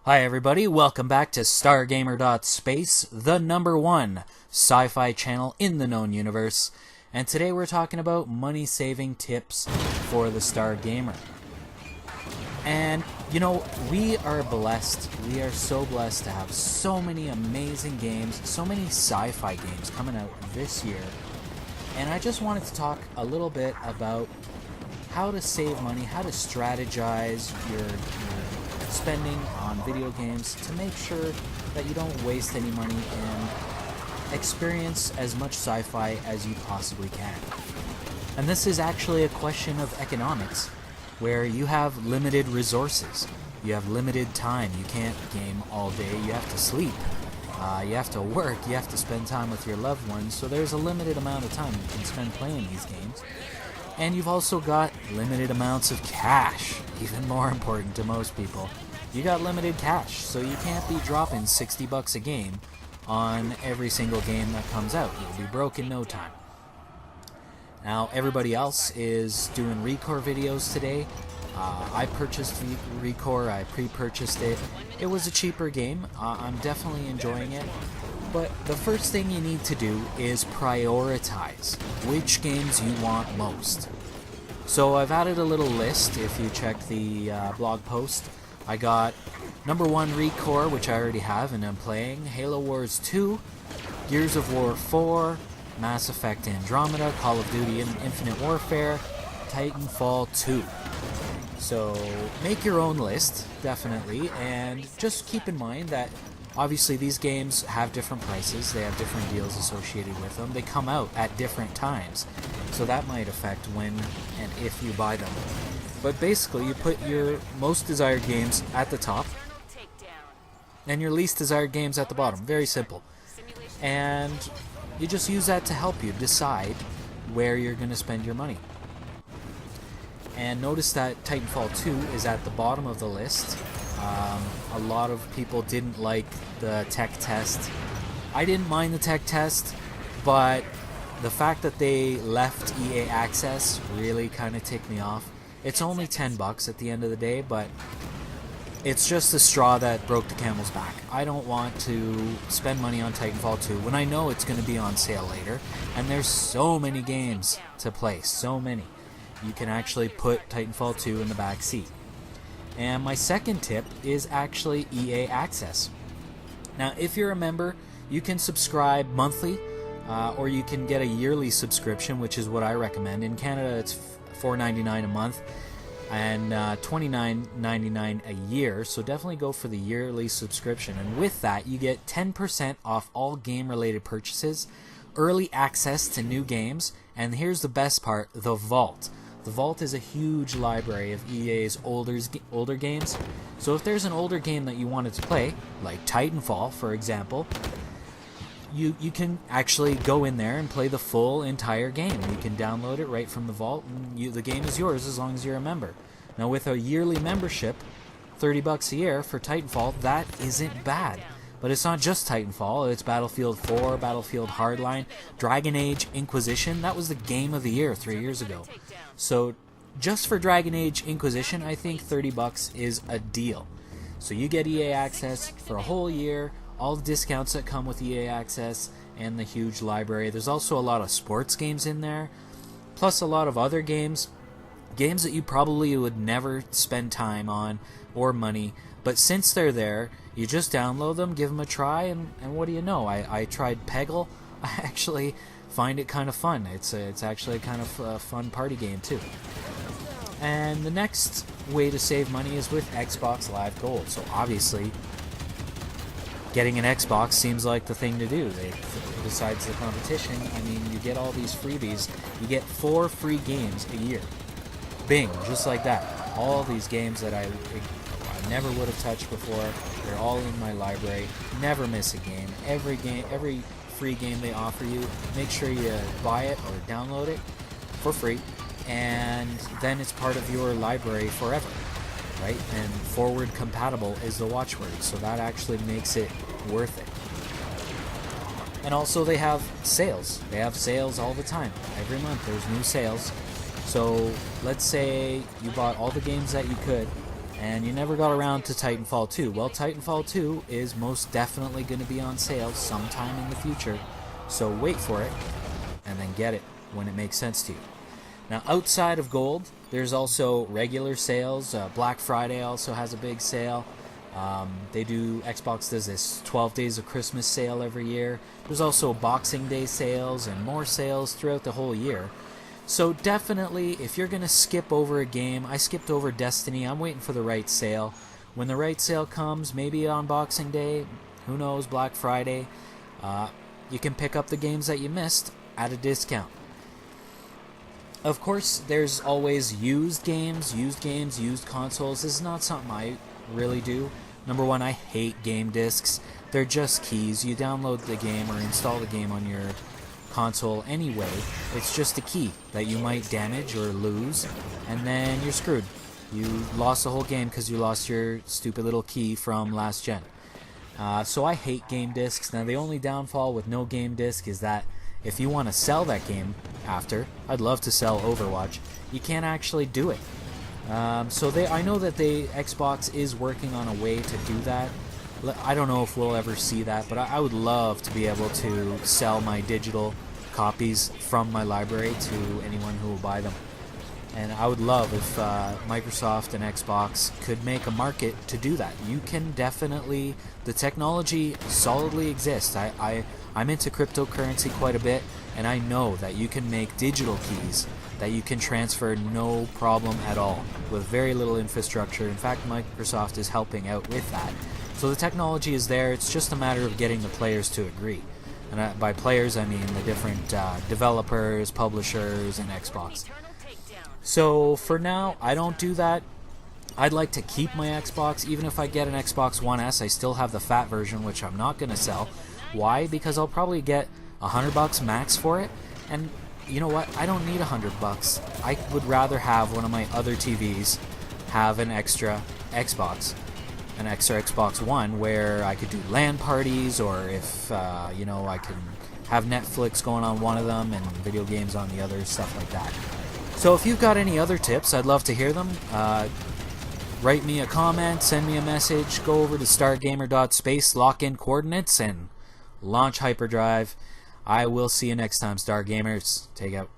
Hi everybody, welcome back to Stargamer.space, the #1 sci-fi channel in the known universe. And today we're talking about money-saving tips for the Stargamer. And, you know, we are blessed, we are so blessed to have so many amazing games, so many sci-fi games coming out this year. And I just wanted to talk a little bit about how to save money, how to strategize your spending on video games to make sure that you don't waste any money and experience as much sci-fi as you possibly can. And this is actually a question of economics, where you have limited resources, you have limited time, you can't game all day, you have to sleep, you have to work, you have to spend time with your loved ones, so there's a limited amount of time you can spend playing these games. And you've also got limited amounts of cash, even more important to most people. You got limited cash, so you can't be dropping $60 a game on every single game that comes out. You'll be broke in no time. Now, everybody else is doing Recore videos today. I purchased Recore, I pre-purchased it. It was a cheaper game. I'm definitely enjoying it. But the first thing you need to do is prioritize which games you want most. So I've added a little list. If you check the blog post, I got #1 Recore, which I already have and I'm playing, Halo Wars 2, Gears of War 4, Mass Effect Andromeda, Call of Duty Infinite Warfare, Titanfall 2. So make your own list, definitely, and just keep in mind that obviously these games have different prices, they have different deals associated with them, they come out at different times, so that might affect when and if you buy them. But basically you put your most desired games at the top and your least desired games at the bottom. Very simple. And you just use that to help you decide where you're going to spend your money. And notice that Titanfall 2 is at the bottom of the list. A lot of people didn't like the tech test. I didn't mind the tech test, but the fact that they left EA Access really kind of ticked me off. It's only $10 at the end of the day, but it's just the straw that broke the camel's back. I don't want to spend money on Titanfall 2 when I know it's going to be on sale later, and there's so many games to play, so many. You can actually put Titanfall 2 in the back seat. And my second tip is actually EA Access. Now, if you're a member, you can subscribe monthly, or you can get a yearly subscription, which is what I recommend. In Canada, it's $4.99 a month and $29.99 a year, so definitely go for the yearly subscription. And with that, you get 10% off all game-related purchases, early access to new games, and here's the best part, the Vault. The Vault is a huge library of EA's older games, so if there's an older game that you wanted to play, like Titanfall, for example, you can actually go in there and play the full entire game. You can download it right from the Vault, and the game is yours as long as you're a member. Now, with a yearly membership, $30 a year for Titanfall, that isn't bad. But it's not just Titanfall, it's Battlefield 4, Battlefield Hardline, Dragon Age Inquisition. That was the game of the year 3 years ago. So just for Dragon Age Inquisition, I think $30 is a deal. So you get EA Access for a whole year, all the discounts that come with EA Access, and the huge library. There's also a lot of sports games in there, plus a lot of other games that you probably would never spend time on or money, but since they're there, you just download them, give them a try, and what do you know? I tried Peggle. I actually find it kind of fun. It's actually kind of a fun party game too. And the next way to save money is with Xbox Live Gold. So obviously, getting an Xbox seems like the thing to do. Besides the competition, I mean, you get all these freebies. You get 4 free games a year. Bing, just like that. All these games that I never would have touched before, they're all in my library. Never miss a game. Every free game they offer you, make sure you buy it or download it for free, and then it's part of your library forever. Right? And forward compatible is the watchword, so that actually makes it worth it. And also they have sales. They have sales all the time. Every month there's new sales. So let's say you bought all the games that you could, and you never got around to Titanfall 2. Well, Titanfall 2 is most definitely going to be on sale sometime in the future, so wait for it, and then get it when it makes sense to you. Now, outside of gold, there's also regular sales. Black Friday also has a big sale. Xbox does this 12 days of Christmas sale every year. There's also Boxing Day sales and more sales throughout the whole year. So definitely, if you're going to skip over a game, I skipped over Destiny. I'm waiting for the right sale. When the right sale comes, maybe on Boxing Day, who knows, Black Friday, you can pick up the games that you missed at a discount. Of course, there's always used games, used consoles. This is not something I really do. Number one, I hate game discs. They're just keys. You download the game or install the game on your console anyway. It's just a key that you might damage or lose, and then you're screwed. You lost the whole game because you lost your stupid little key from last gen. So I hate game discs. Now, the only downfall with no game disc is that if you want to sell that game after, I'd love to sell Overwatch, you can't actually do it. I know that the Xbox is working on a way to do that. I don't know if we'll ever see that, but I would love to be able to sell my digital copies from my library to anyone who will buy them. And I would love if Microsoft and Xbox could make a market to do that. You can definitely, the technology solidly exists. I'm into cryptocurrency quite a bit, and I know that you can make digital keys that you can transfer no problem at all with very little infrastructure. In fact, Microsoft is helping out with that. So the technology is there. It's just a matter of getting the players to agree. And by players, I mean the different developers, publishers, and Xbox. So for now, I don't do that. I'd like to keep my Xbox. Even if I get an Xbox One S, I still have the fat version, which I'm not going to sell. Why? Because I'll probably get $100 max for it. And you know what? I don't need $100. I would rather have one of my other TVs have an extra Xbox. An extra Xbox One where I could do LAN parties, or if, I can have Netflix going on one of them and video games on the other, stuff like that. So if you've got any other tips, I'd love to hear them. Write me a comment, send me a message, go over to stargamer.space, lock in coordinates, and launch hyperdrive. I will see you next time, Stargamers. Take out.